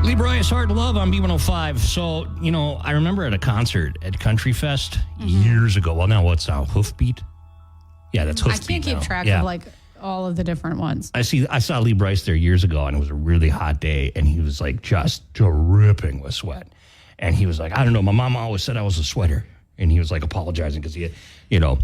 Lee Bryce, Hard to Love on B105. So, I remember at a concert at Country Fest years ago. Well, now what's now? Hoofbeat? Yeah, that's Hoofbeat. I can't keep track of all of the different ones. I saw Lee Bryce there years ago, and it was a really hot day, and he was like just dripping with sweat. And he was like, I don't know, my mom always said I was a sweater. And he was like apologizing because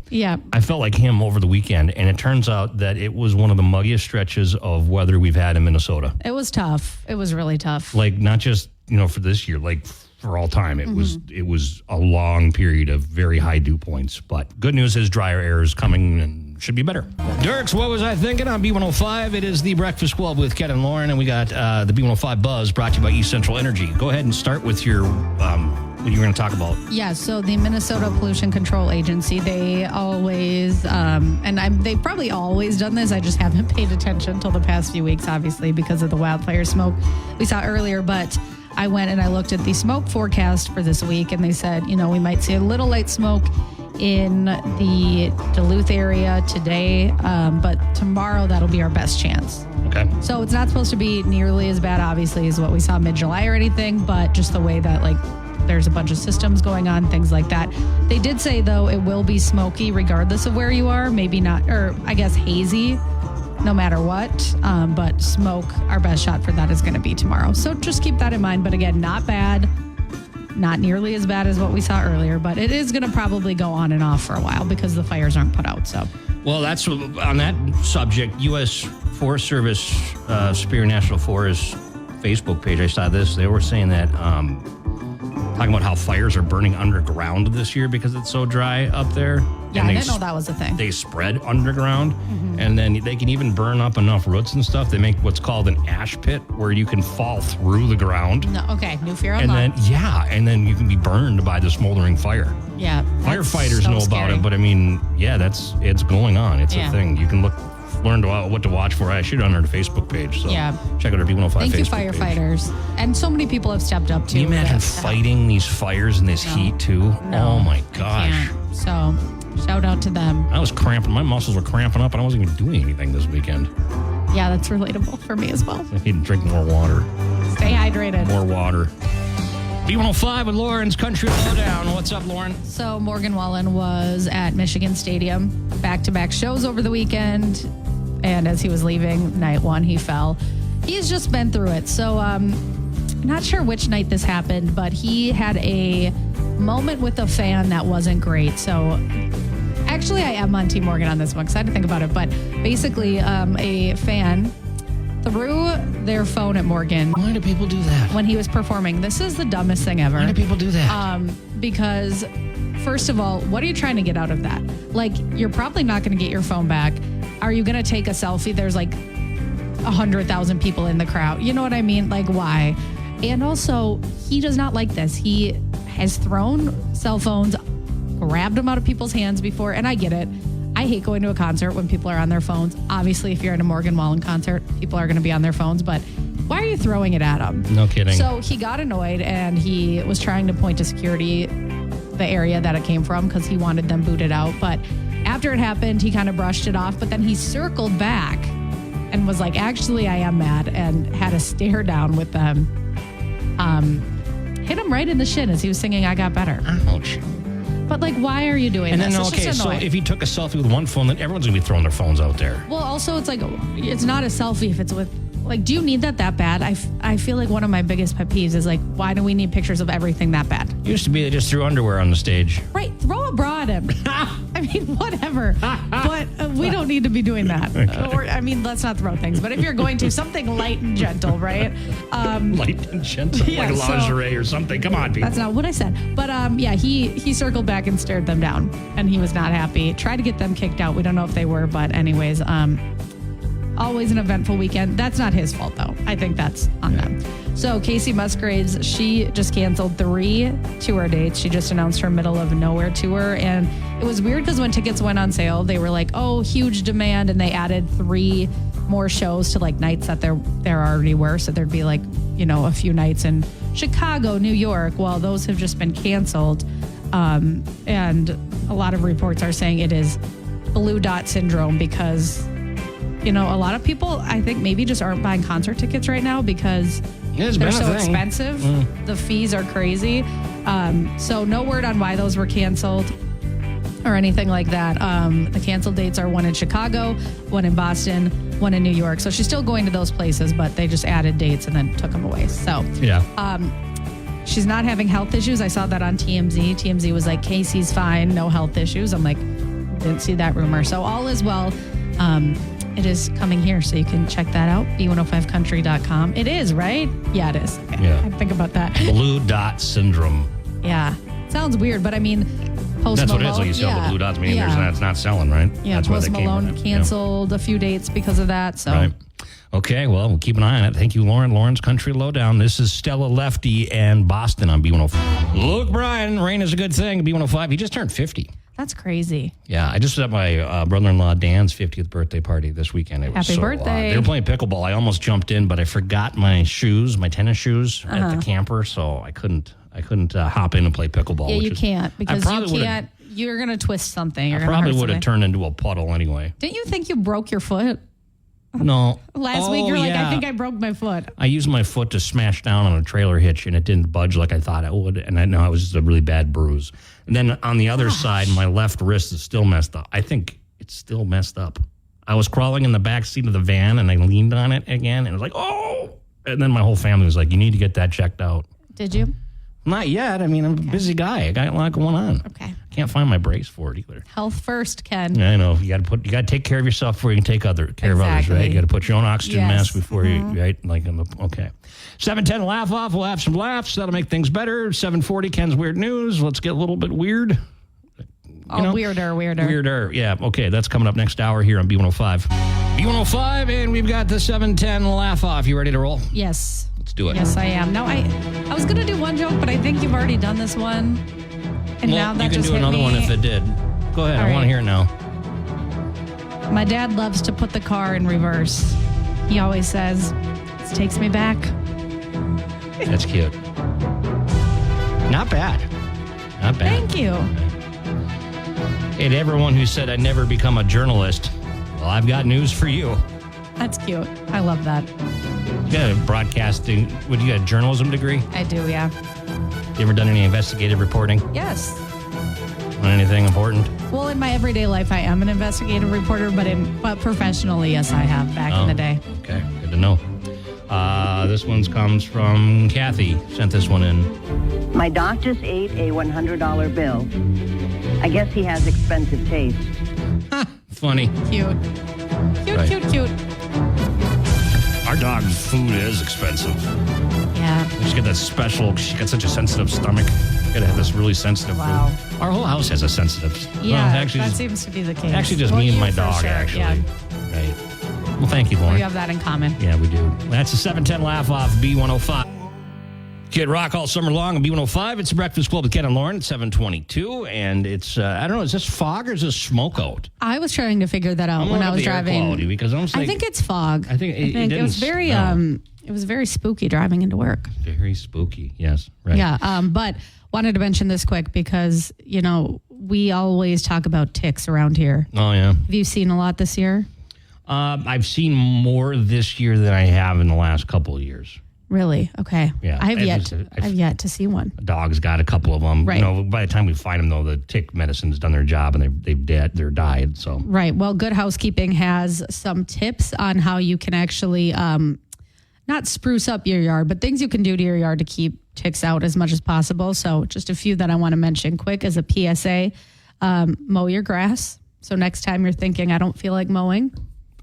Yeah. I felt like him over the weekend. And it turns out that it was one of the muggiest stretches of weather we've had in Minnesota. It was tough. It was really tough. Like not just, for this year, like for all time. It was a long period of very high dew points. But good news is drier air is coming and should be better. Dirks, what was I thinking on B105? It is the Breakfast Club with Ken and Lauren. And we got the B105 Buzz brought to you by East Central Energy. Go ahead and start with your... what you were going to talk about. Yeah, so the Minnesota Pollution Control Agency, they always, they've probably always done this. I just haven't paid attention until the past few weeks, obviously, because of the wildfire smoke we saw earlier. But I went and I looked at the smoke forecast for this week, and they said, we might see a little light smoke in the Duluth area today, but tomorrow that'll be our best chance. Okay. So it's not supposed to be nearly as bad, obviously, as what we saw mid-July or anything, but just the way that, there's a bunch of systems going on, things like that. They did say, though, it will be smoky regardless of where you are. Maybe not, or I guess hazy, no matter what. But smoke, our best shot for that is going to be tomorrow. So just keep that in mind. But again, not bad. Not nearly as bad as what we saw earlier. But it is going to probably go on and off for a while because the fires aren't put out. So, well, that's on that subject, U.S. Forest Service, Superior National Forest Facebook page. I saw this. They were saying that... talking about how fires are burning underground this year because it's so dry up there. Yeah, and I didn't know that was a thing. They spread underground, and then they can even burn up enough roots and stuff. They make what's called an ash pit where you can fall through the ground. No, okay, new fear and unlocked. and then you can be burned by the smoldering fire. Yeah. Firefighters know about it, but it's going on. It's a thing. You can learn what to watch for. I shoot on our Facebook page. So check out our B105 Thank Facebook you, firefighters. Page. And so many people have stepped up, too. Can you imagine fighting these fires in this heat, too? No, oh, my gosh. So, shout out to them. I was cramping. My muscles were cramping up, and I wasn't even doing anything this weekend. Yeah, that's relatable for me as well. I need to drink more water. Stay hydrated. More water. B105 with Lauren's Country Lowdown. What's up, Lauren? So, Morgan Wallen was at Michigan Stadium. Back-to-back shows over the weekend. And as he was leaving, night one, he fell. He's just been through it. So, not sure which night this happened, but he had a moment with a fan that wasn't great. So, actually, I am on Team Morgan on this one because I had to think about it. But basically, a fan threw their phone at Morgan. Why do people do that? When he was performing. This is the dumbest thing ever. Why do people do that? Because, first of all, what are you trying to get out of that? You're probably not going to get your phone back. Are you going to take a selfie? There's 100,000 people in the crowd. You know what I mean? Why? And also, he does not like this. He has thrown cell phones, grabbed them out of people's hands before, and I get it. I hate going to a concert when people are on their phones. Obviously, if you're at a Morgan Wallen concert, people are going to be on their phones, but why are you throwing it at them? No kidding. So he got annoyed, and he was trying to point to security the area that it came from because he wanted them booted out, but after it happened, he kind of brushed it off, but then he circled back and was like, actually, I am mad, and had a stare down with them. Hit him right in the shin as he was singing I Got Better. Ouch. But why are you doing this? And then, so if he took a selfie with one phone, then everyone's going to be throwing their phones out there. Well, also, it's not a selfie if it's with... do you need that bad? I feel like one of my biggest pet peeves is why do we need pictures of everything that bad? Used to be they just threw underwear on the stage. Right. Throw a bra at him. I mean, whatever. But we don't need to be doing that. Okay. Let's not throw things. But if you're going to, something light and gentle, right? Light and gentle? Yeah, like lingerie or something. Come on, people. That's not what I said. But he circled back and stared them down. And he was not happy. Tried to get them kicked out. We don't know if they were. But anyways, always an eventful weekend. That's not his fault, though. I think that's on them. So Casey Musgraves, she just canceled 3 tour dates. She just announced her Middle of Nowhere tour. And it was weird because when tickets went on sale, they were like, oh, huge demand. And they added 3 more shows to nights that there already were. So there'd be a few nights in Chicago, New York. Well, those have just been canceled. And a lot of reports are saying it is blue dot syndrome because... a lot of people, I think, maybe just aren't buying concert tickets right now because, It's They're been a so thing. expensive. The fees are crazy. So no word on why those were canceled or anything like that. The canceled dates are one in Chicago, one in Boston, one in New York. So she's still going to those places, but they just added dates and then took them away. So she's not having health issues. I saw that on TMZ. TMZ was like, Casey's fine, no health issues. I'm like, didn't see that rumor. So all is well. It is coming here, so you can check that out, b105country.com. It is, right? Yeah, it is. Okay. Yeah. I think about that. Blue dot syndrome. Yeah. Sounds weird, but I mean, Post That's Malone. what it is. Like you sell the blue dots, meaning it's not selling, right? Yeah, That's why Post they came Malone with it. canceled a few dates because of that. So. Right. Okay, well, we'll keep an eye on it. Thank you, Lauren. Lauren's Country Lowdown. This is Stella Lefty and Boston on B105. Luke Bryan, rain is a good thing. B105. He just turned 50. That's crazy. Yeah, I just was at my brother-in-law Dan's 50th birthday party this weekend. It was Happy so birthday. They were playing pickleball. I almost jumped in, but I forgot my shoes, my tennis shoes at the camper, so I couldn't hop in and play pickleball. Yeah, which you is- can't because I probably you can't. You're going to twist something. You're I gonna probably hurt would have something. turned into a puddle anyway. Didn't you think you broke your foot? No. Last week, you're like, I think I broke my foot. I used my foot to smash down on a trailer hitch, and it didn't budge like I thought it would. And I know it was just a really bad bruise. And then on the other side, my left wrist is still messed up. I think it's still messed up. I was crawling in the back seat of the van, and I leaned on it again, and it was like, oh! And then my whole family was like, you need to get that checked out. Did you? Not yet. I mean, I'm a busy guy. I got a lot going on. Okay. Can't find my brace for it either. Health first, Ken. Yeah, I know. You got to take care of yourself before you can take care of others, Exactly. right? You got to put your own oxygen Yes. mask before you, right? Like, okay. 7:10 laugh off. We'll have some laughs. That'll make things better. 7:40 Ken's weird news. Let's get a little bit weird. Weirder. Weirder. Yeah. Okay. That's coming up next hour here on B105. B105, and we've got the 7:10 laugh off. You ready to roll? Yes. Let's do it. Yes, I am. Now, I was going to do one joke, but I think you've already done this one. And now that you can just do hit another me. one if it did. Go ahead. All I want right. to hear it now. My dad loves to put the car in reverse. He always says, "This takes me back." That's cute. Not bad. Not bad. Thank you. Hey, to everyone who said I'd never become a journalist, well, I've got news for you. That's cute. I love that. You got a broadcasting, you got a journalism degree? I do, yeah. You ever done any investigative reporting Yes. on anything important? Well, in my everyday life, I am an investigative reporter, but professionally, yes, I have back in the day. Okay, good to know. This one comes from Kathy. Sent this one in. My dog just ate a $100 bill. I guess he has expensive taste. Funny. Cute. Right. Cute. Our dog's food is expensive. Yeah. She's got that special, she got such a sensitive stomach. Gotta have this really sensitive Wow. food. Our whole house has a sensitive. Yeah, well, actually, that just, seems to be the case. actually just Well, me and you my for dog, sure, actually. Yeah. Right. Well, thank you, Lauren. We have that in common. Yeah, we do. That's a 7:10 laugh off B105. Kid Rock all summer long on B105. It's the Breakfast Club with Ken and Lauren at 7:22. And it's, I don't know, is this fog or is this smoke out? I was trying to figure that out I'm when looking I at was the air driving. quality because I'm I think it's fog. I think it it was didn't very smell. it was very spooky driving into work. Very spooky. Yes. Right. Yeah. But wanted to mention this quick because, we always talk about ticks around here. Oh, yeah. Have you seen a lot this year? I've seen more this year than I have in the last couple of years. Really? Okay. Yeah. I've I've yet to see one. A dog's got a couple of them. Right. By the time we find them, though, the tick medicine's done their job and they're died. So Right. Well, Good Housekeeping has some tips on how you can actually not spruce up your yard, but things you can do to your yard to keep ticks out as much as possible. So just a few that I want to mention quick as a PSA. Mow your grass. So next time you're thinking, I don't feel like mowing.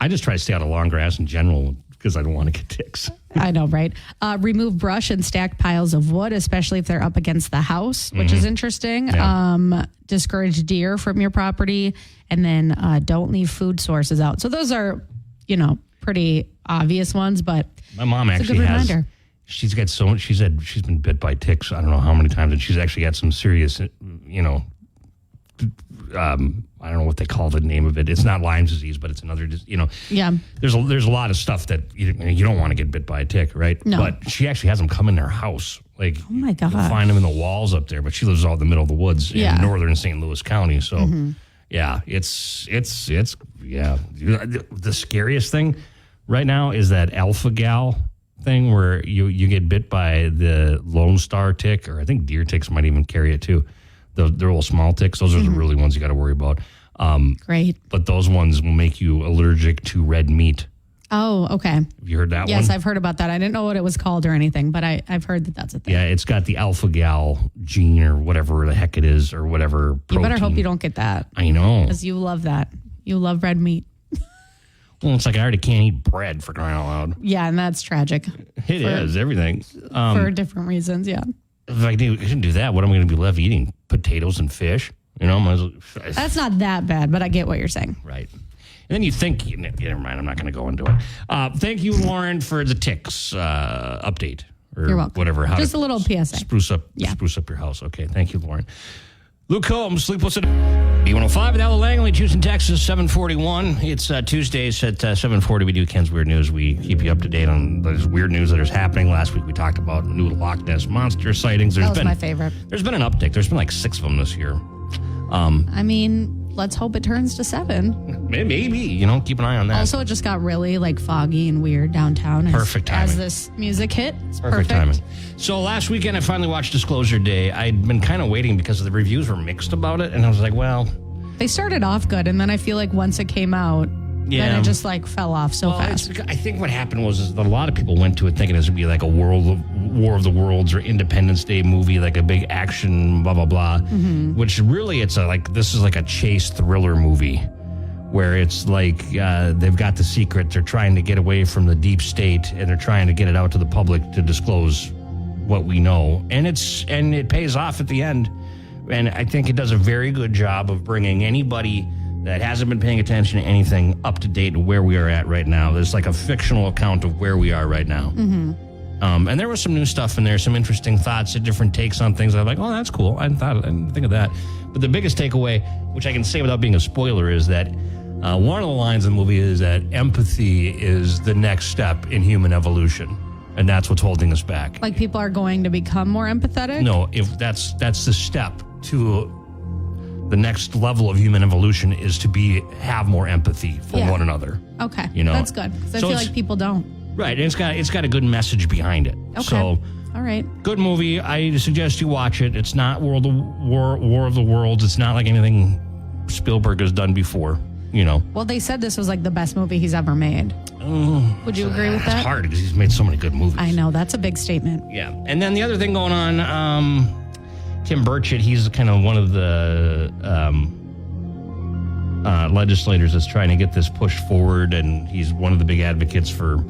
I just try to stay out of long grass in general because I don't want to get ticks. I know, right? Remove brush and stacked piles of wood, especially if they're up against the house, which is interesting. Yeah. Discourage deer from your property, and then don't leave food sources out. So those are, pretty obvious ones, but My mom it's a actually good has. reminder. She's got so much. She said she's been bit by ticks. I don't know how many times, and she's actually got some serious, I don't know what they call the name of it. It's not Lyme disease, but it's another, Yeah. There's a lot of stuff that you don't want to get bit by a tick, right? No. But she actually has them come in her house. Like, Oh my you'll gosh. find them in the walls up there, but she lives out in the middle of the woods Yeah. in northern St. Louis County. So, yeah, it's yeah. The scariest thing right now is that alpha gal thing where you get bit by the Lone Star tick, or I think deer ticks might even carry it too. They're little small ticks. Those are the really ones you got to worry about. Great. But those ones will make you allergic to red meat. Oh, okay. Have you heard that one? Yes, I've heard about that. I didn't know what it was called or anything, but I've heard that that's a thing. Yeah, it's got the alpha-gal gene or whatever the heck it is or whatever protein. You better hope you don't get that. I know. Because you love that. You love red meat. Well, it's like I already can't eat bread for crying out loud. Yeah, and that's tragic. It is, everything. For different reasons, yeah. If I didn't do that, what am I going to be left eating? Potatoes and fish? You know, might as well, That's not that bad, but I get what you're saying. right. And then you think, never mind, I'm not going to go into it. Thank you, Lauren, for the ticks update. Or You're welcome. Whatever. How Just to a little PSA. Spruce up your house. Okay, thank you, Lauren. Luke Combs, Sleepless at B105 with Ella Langley, Houston, Texas, 741. It's Tuesdays at 740. We do Ken's Weird News. We keep you up to date on those weird news that is happening. Last week we talked about new Loch Ness Monster sightings. That was my favorite. There's been an uptick. There's been like 6 of them this year. I mean, let's hope it turns to 7. Maybe, keep an eye on that. Also, it just got really foggy and weird downtown. Perfect timing. As this music hit. It's Perfect timing. So last weekend I finally watched Disclosure Day. I'd been kind of waiting because the reviews were mixed about it. And I was like, well... They started off good. And then I feel like once it came out, then it just fell off so fast. I think what happened was that a lot of people went to it thinking it was going to be like a War of the Worlds or Independence Day movie, like a big action, blah, blah, blah. Mm-hmm. Which really this is like a chase thriller movie where it's like they've got the secret. They're trying to get away from the deep state and they're trying to get it out to the public to disclose what we know. And it pays off at the end. And I think it does a very good job of bringing anybody that hasn't been paying attention to anything up to date to where we are at right now. There's like a fictional account of where we are right now. Mm-hmm. And there was some new stuff in there, some interesting thoughts, different takes on things. I'm like, oh, that's cool. I didn't think of that. But the biggest takeaway, which I can say without being a spoiler, is that one of the lines in the movie is that empathy is the next step in human evolution. And that's what's holding us back. Like people are going to become more empathetic? No, if that's the step to the next level of human evolution is to have more empathy for one another. Okay, that's good. Because I feel like people don't. Right, and it's got a good message behind it. Okay. So, all right. Good movie. I suggest you watch it. It's not War of the Worlds. It's not like anything Spielberg has done before. Well, they said this was like the best movie he's ever made. Would you agree with that? It's hard because he's made so many good movies. I know. That's a big statement. Yeah. And then the other thing going on, Tim Burchett, he's kind of one of the legislators that's trying to get this pushed forward, and he's one of the big advocates for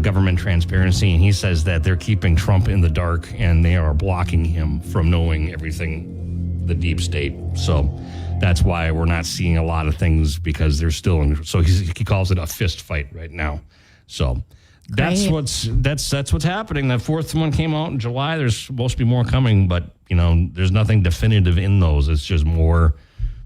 government transparency. And he says that they're keeping Trump in the dark and they are blocking him from knowing everything, the deep state. So that's why we're not seeing a lot of things because they're still in. So he calls it a fist fight right now. So that's what's happening. That fourth one came out in July. There's supposed to be more coming, but there's nothing definitive in those. It's just more,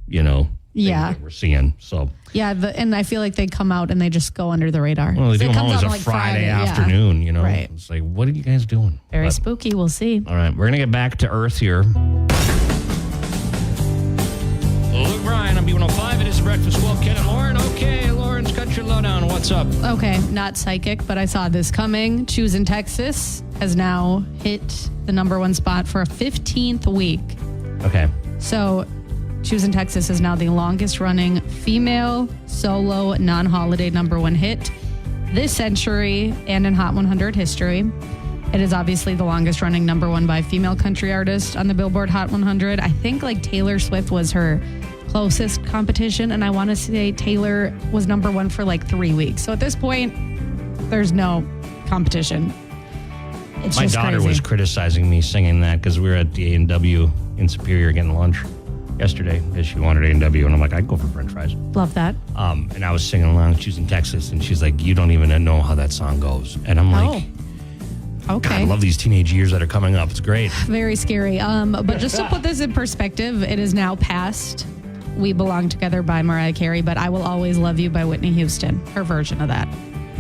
that we're seeing. So and I feel like they come out and they just go under the radar. Well, they do them always a Friday afternoon. Right. It's like, what are you guys doing? Very spooky. We'll see. All right, we're gonna get back to Earth here. Luke Bryan on B105. It is Breakfast with Ken and Lauren. Okay, Lauren's got your lowdown. What's up? Okay, not psychic, but I saw this coming. Choosing Texas has now hit the #1 spot for a 15th week. Okay. So, Choosing Texas is now the longest running female solo non-holiday #1 hit this century and in Hot 100 history. It is obviously the longest running #1 by female country artist on the Billboard Hot 100. I think Taylor Swift was her closest competition, and I want to say Taylor was #1 for 3 weeks. So at this point, there's no competition. It's My just daughter crazy. was criticizing me singing that because we were at the A&W in Superior getting lunch yesterday because she wanted A&W, and I'm like, I'd go for french fries. Love that. And I was singing along, Choosing Texas, and she's like, you don't even know how that song goes. And I'm like, okay. God, I love these teenage years that are coming up. It's great. Very scary. But just to put this in perspective, it is now past We Belong Together by Mariah Carey, but I Will Always Love You by Whitney Houston, her version of that.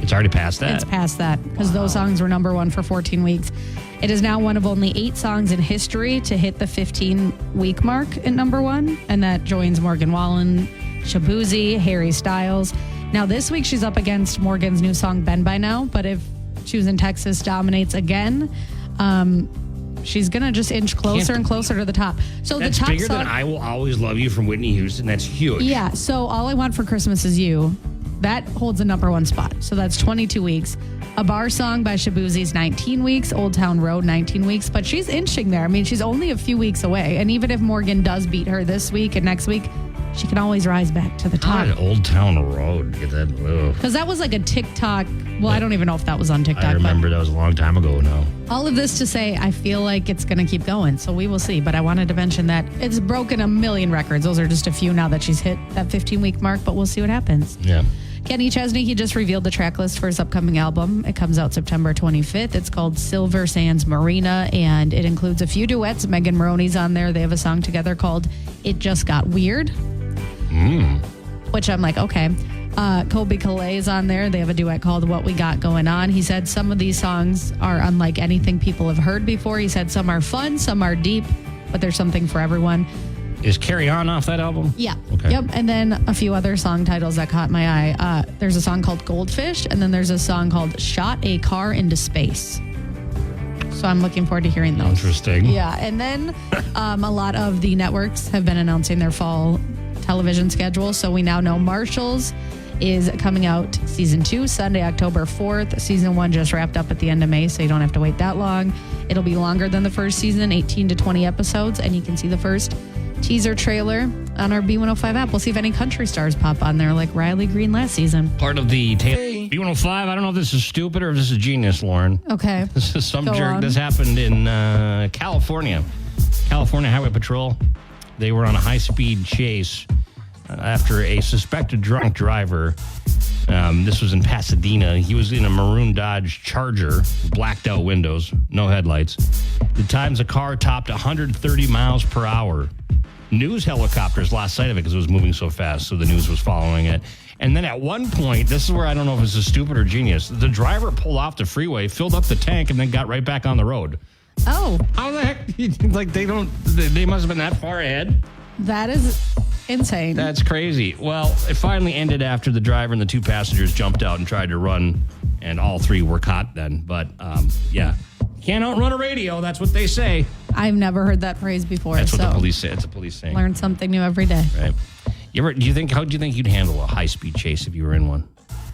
It's already past that? It's past that because those songs were #1 for 14 weeks. It is now one of only 8 songs in history to hit the 15-week mark at #1, and that joins Morgan Wallen, Shabuzi, Harry Styles. Now, this week she's up against Morgan's new song, Bend By Now, but if choosing Texas dominates again. She's going to just inch closer and closer to the top. So That's the top bigger song, than I Will Always Love You from Whitney Houston. That's huge. Yeah. So All I Want for Christmas Is You. That holds the number one spot. So that's 22 weeks. A Bar Song by Shabuzi's 19 weeks. Old Town Road, 19 weeks. But she's inching there. I mean, she's only a few weeks away. And even if Morgan does beat her this week and next week, she can always rise back to the top. Old Town Road. Get that. Because that was like a TikTok. Well, I don't even know if that was on TikTok. I remember that was a long time ago now. All of this to say, I feel like it's going to keep going. So we will see. But I wanted to mention that it's broken a million records. Those are just a few now that she's hit that 15-week mark. But we'll see what happens. Yeah. Kenny Chesney, he just revealed the track list for his upcoming album. It comes out September 25th. It's called Silver Sands Marina, and it includes a few duets. Megan Maroney's on there. They have a song together called It Just Got Weird, which I'm like, okay. Colby Caillat's on there. They have a duet called What We Got Going On. He said some of these songs are unlike anything people have heard before. He said some are fun, some are deep, but there's something for everyone. Is Carry On off that album? Yeah. Okay. Yep. And then a few other song titles that caught my eye. There's a song called Goldfish, and then there's a song called Shot a Car into Space. So I'm looking forward to hearing those. Interesting. Yeah. And then a lot of the networks have been announcing their fall television schedule. So we now know Marshall's is coming out season 2, Sunday, October 4th. Season 1 just wrapped up at the end of May, so you don't have to wait that long. It'll be longer than the first season, 18 to 20 episodes, and you can see the first teaser trailer on our B105 app. We'll see if any country stars pop on there like Riley Green last season. Part of the B105. I don't know if this is stupid or if this is genius, Lauren. Okay. This is some Go jerk. on. This happened in California. California Highway Patrol. They were on a high-speed chase after a suspected drunk driver. This was in Pasadena. He was in a maroon Dodge Charger, blacked out windows, no headlights. The times the car topped 130 miles per hour. News helicopters lost sight of it because it was moving so fast, so the news was following it. And then at one point, this is where I don't know if this is stupid or genius, the driver pulled off the freeway, filled up the tank, and then got right back on the road. Oh. How the heck? Like, they must have been that far ahead? That is insane. That's crazy. Well, it finally ended after the driver and the 2 passengers jumped out and tried to run, and all 3 were caught then. But, yeah. Can't outrun a radio. That's what they say. I've never heard that phrase before. That's what the police say. It's a police saying. Learn something new every day. Right. How do you think you'd handle a high-speed chase if you were in one?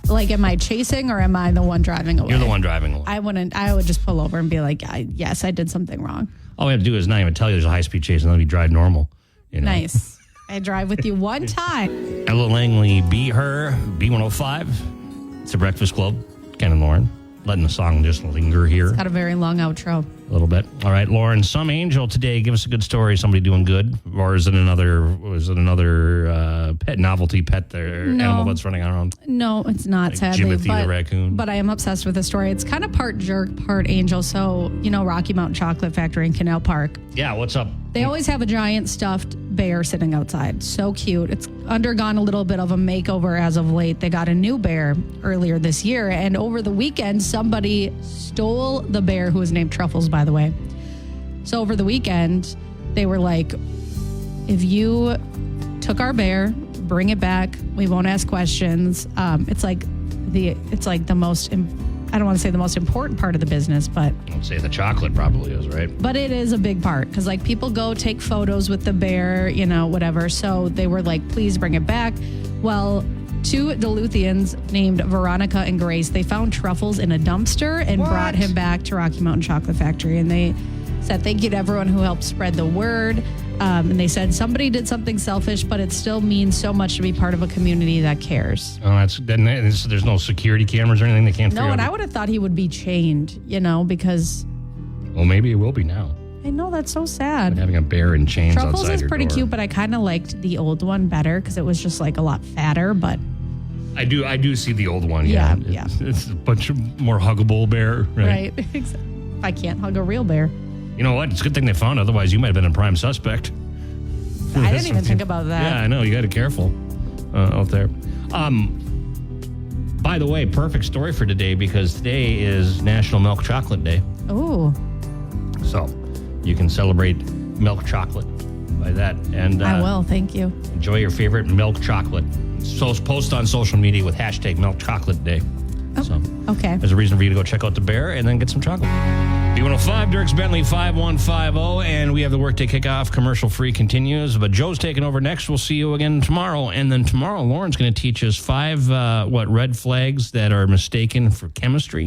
Like, am I chasing or am I the one driving away? You're the one driving away. I would just pull over and be like, yes, I did something wrong. All we have to do is not even tell you there's a high-speed chase and let me drive normal. You know? Nice. I drive with you one time. Ella Langley, Be Her, B105. It's a Breakfast Club. Ken and Lauren. Letting the song just linger here. Got a very long outro. A little bit. All right, Lauren, some angel today. Give us a good story. Somebody doing good, or is it another pet novelty pet there? No. Animal that's running around. No, it's not, Like sadly. Jimothy the raccoon. But I am obsessed with the story. It's kind of part jerk, part angel. So, Rocky Mountain Chocolate Factory in Canal Park. Yeah, what's up? They always have a giant stuffed bear sitting outside. So cute. It's undergone a little bit of a makeover as of late. They got a new bear earlier this year. And over the weekend, somebody stole the bear, who was named Truffles, by the way. So over the weekend, they were like, if you took our bear, bring it back. We won't ask questions. It's like the most, I don't want to say the most important part of the business, but I'd say the chocolate probably is, right? But it is a big part because, people go take photos with the bear, whatever. So they were like, please bring it back. Well, 2 Duluthians named Veronica and Grace, they found Truffles in a dumpster and brought him back to Rocky Mountain Chocolate Factory. And they said thank you to everyone who helped spread the word. And they said somebody did something selfish, but it still means so much to be part of a community that cares. Oh, there's no security cameras or anything. They can't. No, and I would have thought he would be chained, because. Well, maybe it will be now. I know, that's so sad. Having a bear in chains Truffles outside is your pretty door. cute, but I kind of liked the old one better because it was just a lot fatter. But I do see the old one. Yeah. It's a bunch of more huggable bear. Right. I can't hug a real bear. You know what? It's a good thing they found. Otherwise, you might have been a prime suspect. I didn't even think about that. Yeah, I know. You got to be careful out there. By the way, perfect story for today because today is National Milk Chocolate Day. Oh. So you can celebrate milk chocolate by that. And I will. Thank you. Enjoy your favorite milk chocolate. So post on social media with hashtag Milk Chocolate Day. Okay. So Okay. there's a reason for you to go check out the bear and then get some chocolate. B105, Dirks Bentley 5150, and we have the workday kickoff. Commercial free continues, but Joe's taking over next. We'll see you again tomorrow. And then tomorrow, Lauren's going to teach us 5 red flags that are mistaken for chemistry.